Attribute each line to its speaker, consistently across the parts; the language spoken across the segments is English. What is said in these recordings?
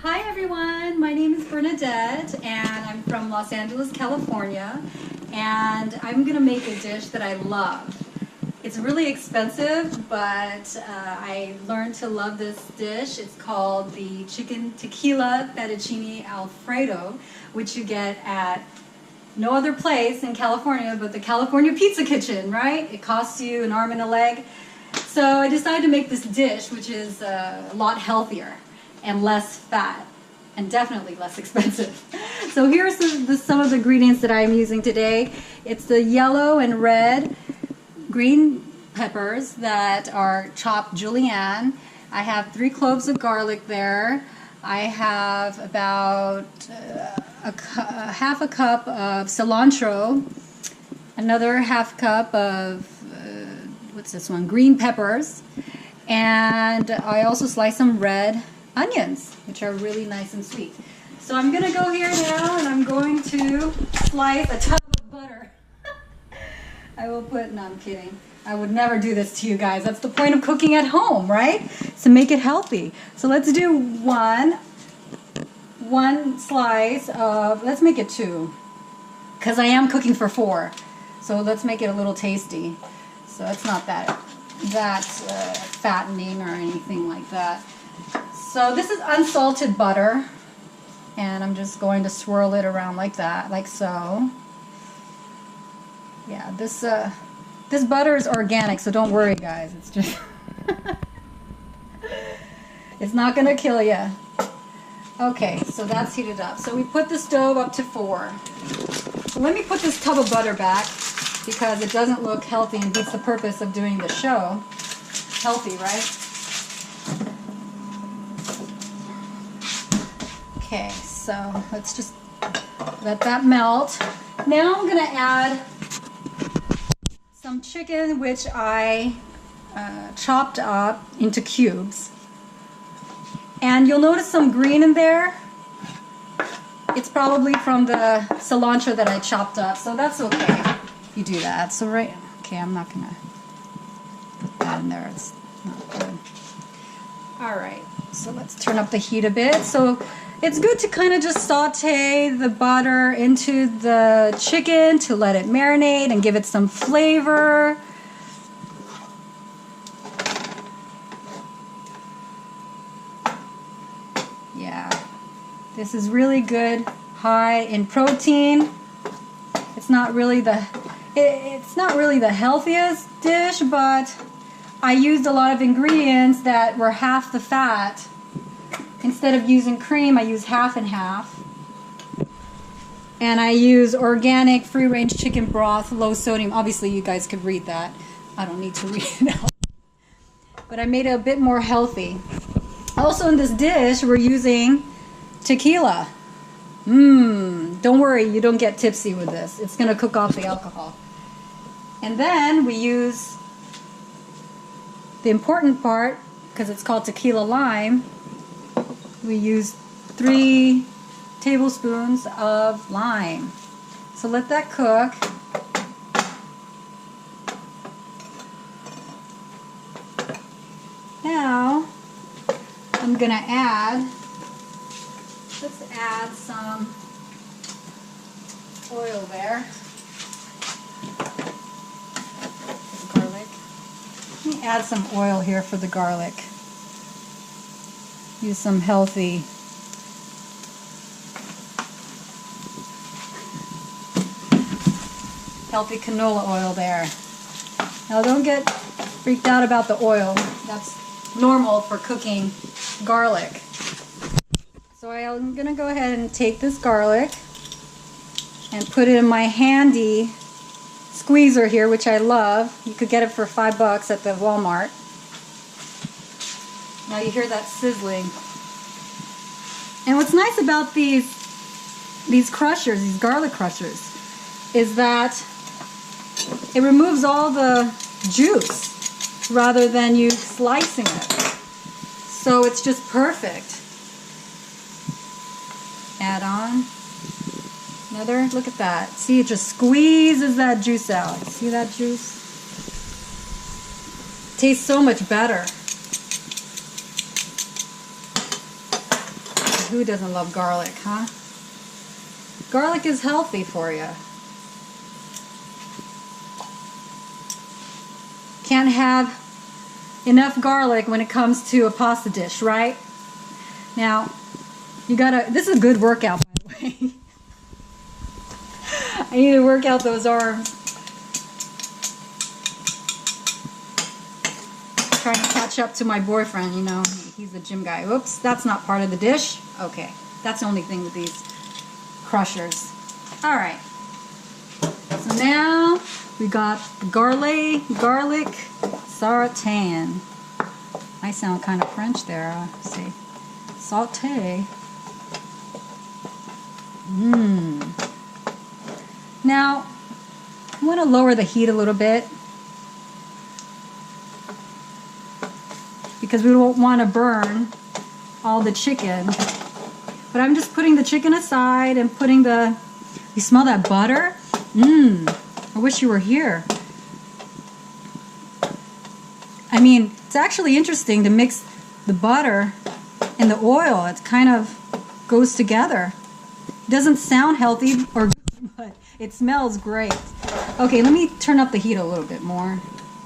Speaker 1: Hi everyone, my name is Bernadette and I'm from Los Angeles, California, and I'm gonna make a dish that I love. It's really expensive, but I learned to love this dish. It's called the chicken tequila fettuccine alfredo, which you get at no other place in California but the California Pizza Kitchen, right? It costs you an arm and a leg. So I decided to make this dish, which is a lot healthier and less fat and definitely less expensive. So here's some of the ingredients that I'm using today. It's the yellow and red green peppers that are chopped julienne. I have 3 cloves of garlic there. I have about half a cup of cilantro, another half cup of what's this one, green peppers, and I also sliced some red onions, which are really nice and sweet. So I'm gonna go here now and I'm going to slice a tub of butter. I will put, no, I'm kidding. I would never do this to you guys. That's the point of cooking at home, right? To make it healthy. So let's do one slice of, let's make it 2, because I am cooking for 4. So let's make it a little tasty. So it's not that fattening or anything like that. So this is unsalted butter, and I'm just going to swirl it around like that, like so. Yeah, this butter is organic, so don't worry, guys. It's just it's not gonna kill you. Okay, so that's heated up. So we put the stove up to 4. So let me put this tub of butter back because it doesn't look healthy and beats the purpose of doing the show. Healthy, right? Okay, so let's just let that melt. Now I'm gonna add some chicken, which I chopped up into cubes. And you'll notice some green in there. It's probably from the cilantro that I chopped up, so that's okay if you do that. So okay, I'm not gonna put that in there, it's not good. Alright, so let's turn up the heat a bit. So it's good to kind of just saute the butter into the chicken to let it marinate and give it some flavor. Yeah, this is really good, high in protein. It's not really the healthiest dish, but I used a lot of ingredients that were half the fat. Instead of using cream, I use half and half. And I use organic free-range chicken broth, low sodium. Obviously, you guys could read that. I don't need to read it out. But I made it a bit more healthy. Also in this dish, we're using tequila. Don't worry, you don't get tipsy with this. It's going to cook off the alcohol. And then we use the important part, because it's called tequila lime. We use 3 tablespoons of lime. So let that cook. Now I'm gonna let's add some oil there. Garlic. Let me add some oil here for the garlic. Use some healthy canola oil there. Now don't get freaked out about the oil. That's normal for cooking garlic. So I'm going to go ahead and take this garlic and put it in my handy squeezer here, which I love. You could get it for $5 at the Walmart. Now you hear that sizzling. And what's nice about these crushers, these garlic crushers, is that it removes all the juice rather than you slicing it. So it's just perfect. Add on another, look at that. See, it just squeezes that juice out. See that juice? Tastes so much better. who doesn't love garlic, huh? Garlic is healthy for you. Can't have enough garlic when it comes to a pasta dish, right? Now, you gotta, this is a good workout, by the way. I need to work out those arms. Trying to catch up to my boyfriend, you know, he's a gym guy. Oops, that's not part of the dish. Okay, that's the only thing with these crushers. All right, so now we got the garlic sauteing. I sound kind of French there. Say saute. Now, I want to lower the heat a little bit because we don't want to burn all the chicken. But I'm just putting the chicken aside and putting the, you smell that butter? I wish you were here. I mean, it's actually interesting to mix the butter and the oil. It kind of goes together. It doesn't sound healthy or good, but it smells great. Okay, let me turn up the heat a little bit more,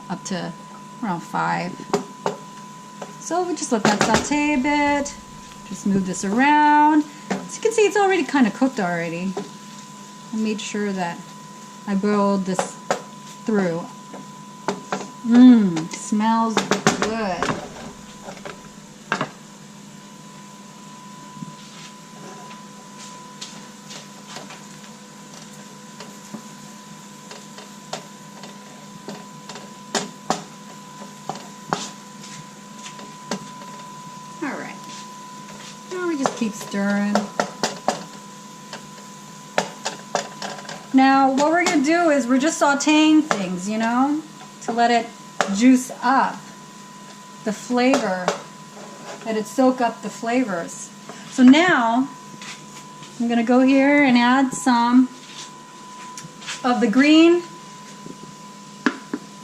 Speaker 1: up to around 5. So we just let that saute a bit. Just move this around. As you can see, it's already kind of cooked already. I made sure that I boiled this through. Smells good. All right. Now we just keep stirring. Now, what we're going to do is we're just sauteing things, you know, to let it juice up the flavor, let it soak up the flavors. So now, I'm going to go here and add some of the green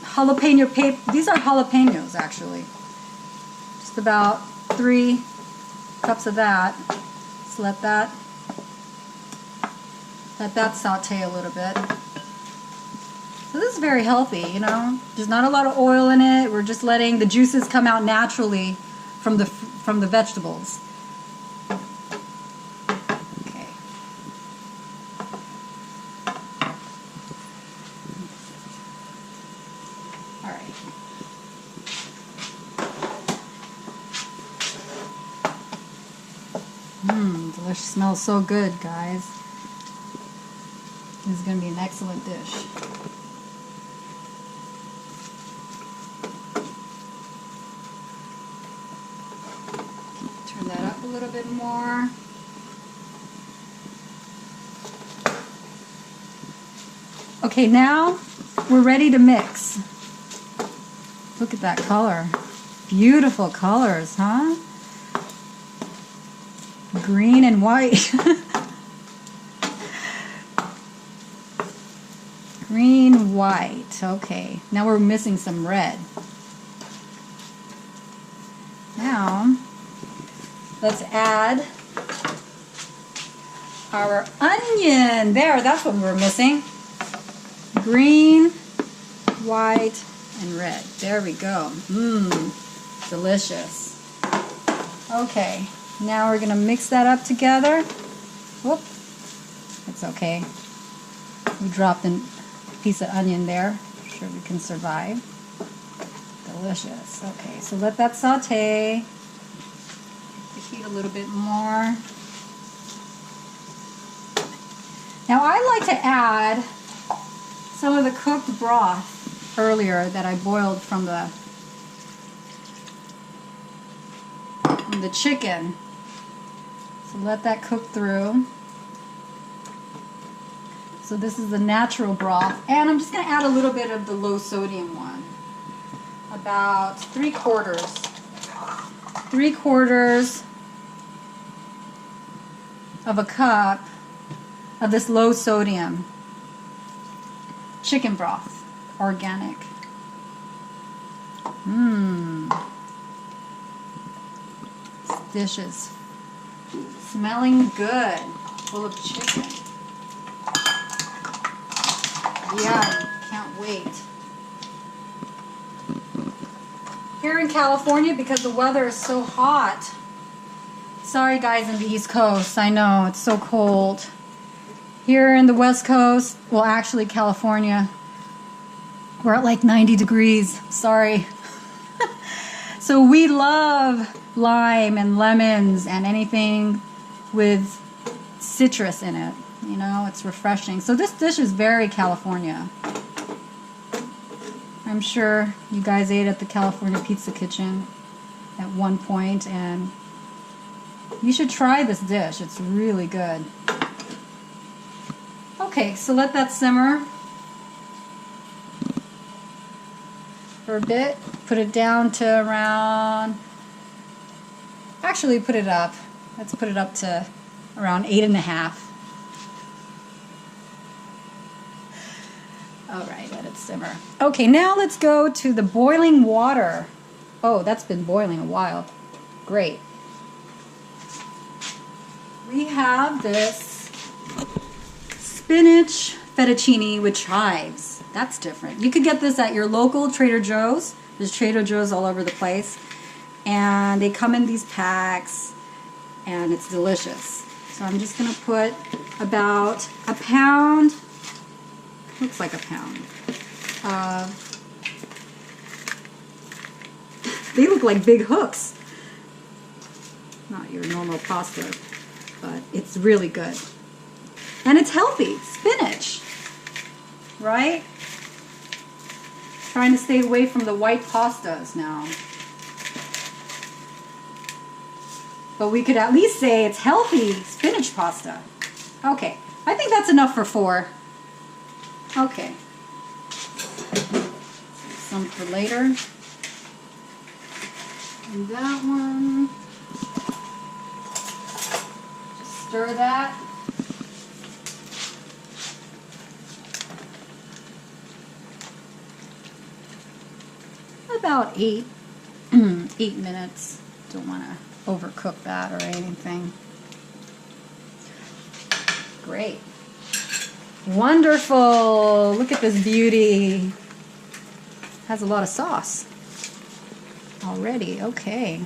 Speaker 1: jalapeno paper. These are jalapenos, actually. Just about 3 cups of that. Just let that saute a little bit. So this is very healthy, you know. There's not a lot of oil in it. We're just letting the juices come out naturally from the vegetables. Okay. All right. Delicious. Smells so good, guys. This is going to be an excellent dish. Turn that up a little bit more. Okay, now we're ready to mix. Look at that color. Beautiful colors, huh? Green and white. Green, white. Okay, now we're missing some red. Now, let's add our onion. There, that's what we were missing. Green, white, and red. There we go. Delicious. Okay, now we're going to mix that up together. Whoop. It's okay. We dropped a piece of onion there. I'm sure we can survive. Delicious. Okay, so let that saute. The heat a little bit more. Now I like to add some of the cooked broth earlier that I boiled from the chicken. So let that cook through. So this is the natural broth, and I'm just going to add a little bit of the low sodium one. About 3/4 of a cup of this low sodium chicken broth, organic. This dish is Smelling good. Full of chicken. Yum. Can't wait. Here in California, because the weather is so hot. Sorry guys in the East Coast, I know, it's so cold. Here in the West Coast, well actually California, we're at like 90 degrees, sorry. So we love lime and lemons and anything with citrus in it. You know, it's refreshing. So this dish is very California. I'm sure you guys ate at the California Pizza Kitchen at one point, and you should try this dish. It's really good. Okay, so let that simmer for a bit. Put it down to around, actually put it up. Let's put it up to around 8.5. All right, let it simmer. Okay, now let's go to the boiling water. Oh, that's been boiling a while. Great. We have this spinach fettuccine with chives. That's different. You could get this at your local Trader Joe's. There's Trader Joe's all over the place. And they come in these packs, and it's delicious. So I'm just going to put about a pound, looks like a pound. They look like big hooks. Not your normal pasta, but it's really good. And it's healthy. Spinach, right? Trying to stay away from the white pastas now. But we could at least say it's healthy spinach pasta. Okay, I think that's enough for 4. Okay. Some for later. And that one. Just stir that. About 8 minutes. Don't want to overcook that or anything. Great. Wonderful. Look at this beauty. Has a lot of sauce already. Okay.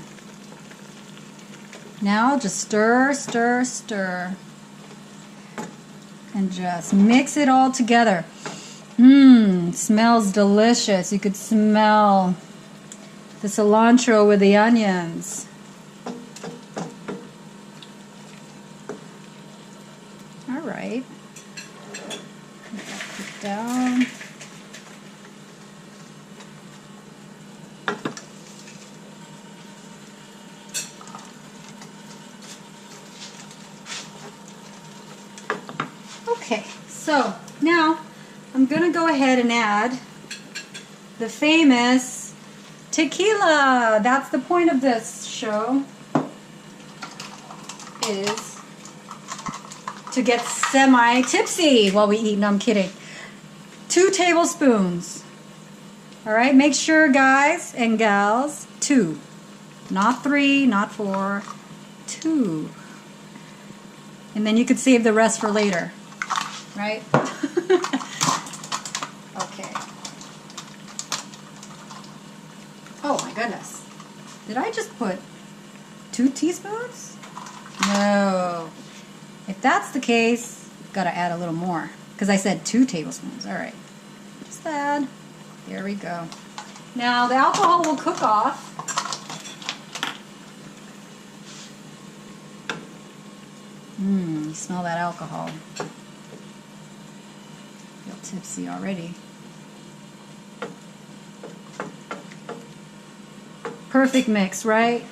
Speaker 1: Now just stir, stir, stir. And just mix it all together. Smells delicious. You could smell the cilantro with the onions. All right. Put that down. Okay, so now I'm going to go ahead and add the famous tequila. That's the point of this show, is to get semi-tipsy while we eat. No, I'm kidding. 2 tablespoons. All right, make sure, guys and gals, 2. Not 3, not 4, 2. And then you could save the rest for later, right? Okay. Oh my goodness. Did I just put 2 teaspoons? No. If that's the case, gotta add a little more. Because I said 2 tablespoons. Alright. Just add. There we go. Now the alcohol will cook off. You smell that alcohol. Feel tipsy already. Perfect mix, right?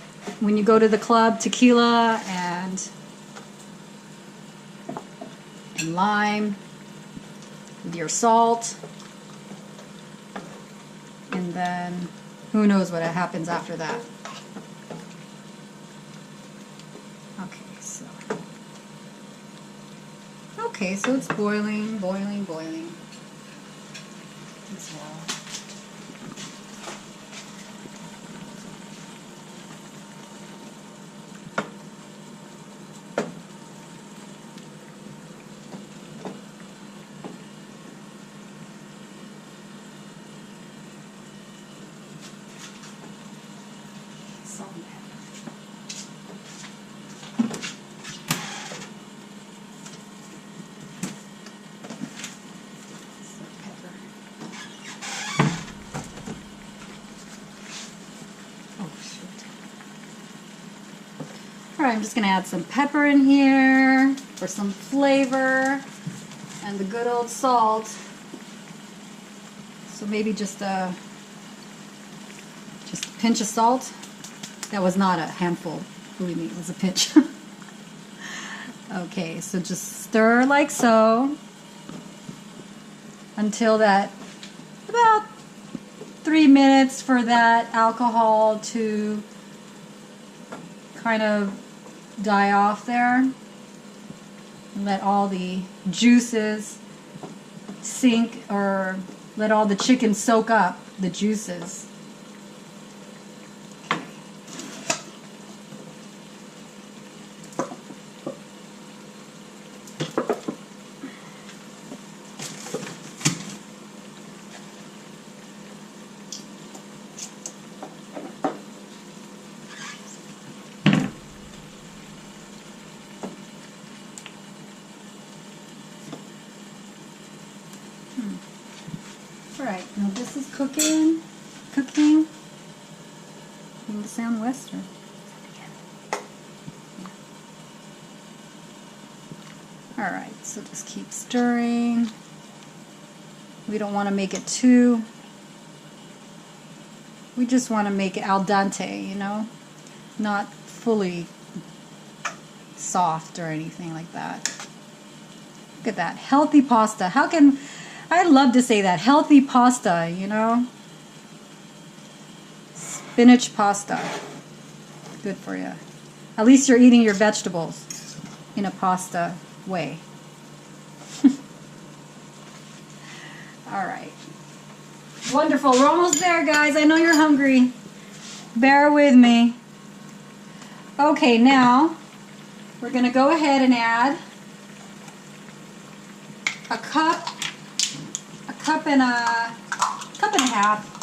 Speaker 1: When you go to the club, tequila and lime with your salt, and then who knows what happens after that. Okay, so it's boiling, boiling, boiling as well. Alright, I'm just going to add some pepper in here for some flavor and the good old salt. So maybe just a pinch of salt. That was not a handful, believe me, it was a pinch. Okay, so just stir like so until that, about 3 minutes for that alcohol to kind of die off there. And let all the juices sink, or let all the chicken soak up the juices. Alright, now this is cooking in the sound western. Alright, so just keep stirring. We don't want to make it too, we just want to make it al dente, you know, not fully soft or anything like that. Look at that, healthy pasta. How can, I love to say that, healthy pasta, you know. Spinach pasta, good for you. At least you're eating your vegetables in a pasta way. All right, wonderful. We're almost there, guys. I know you're hungry. Bear with me. Okay, now we're gonna go ahead and add a cup and a half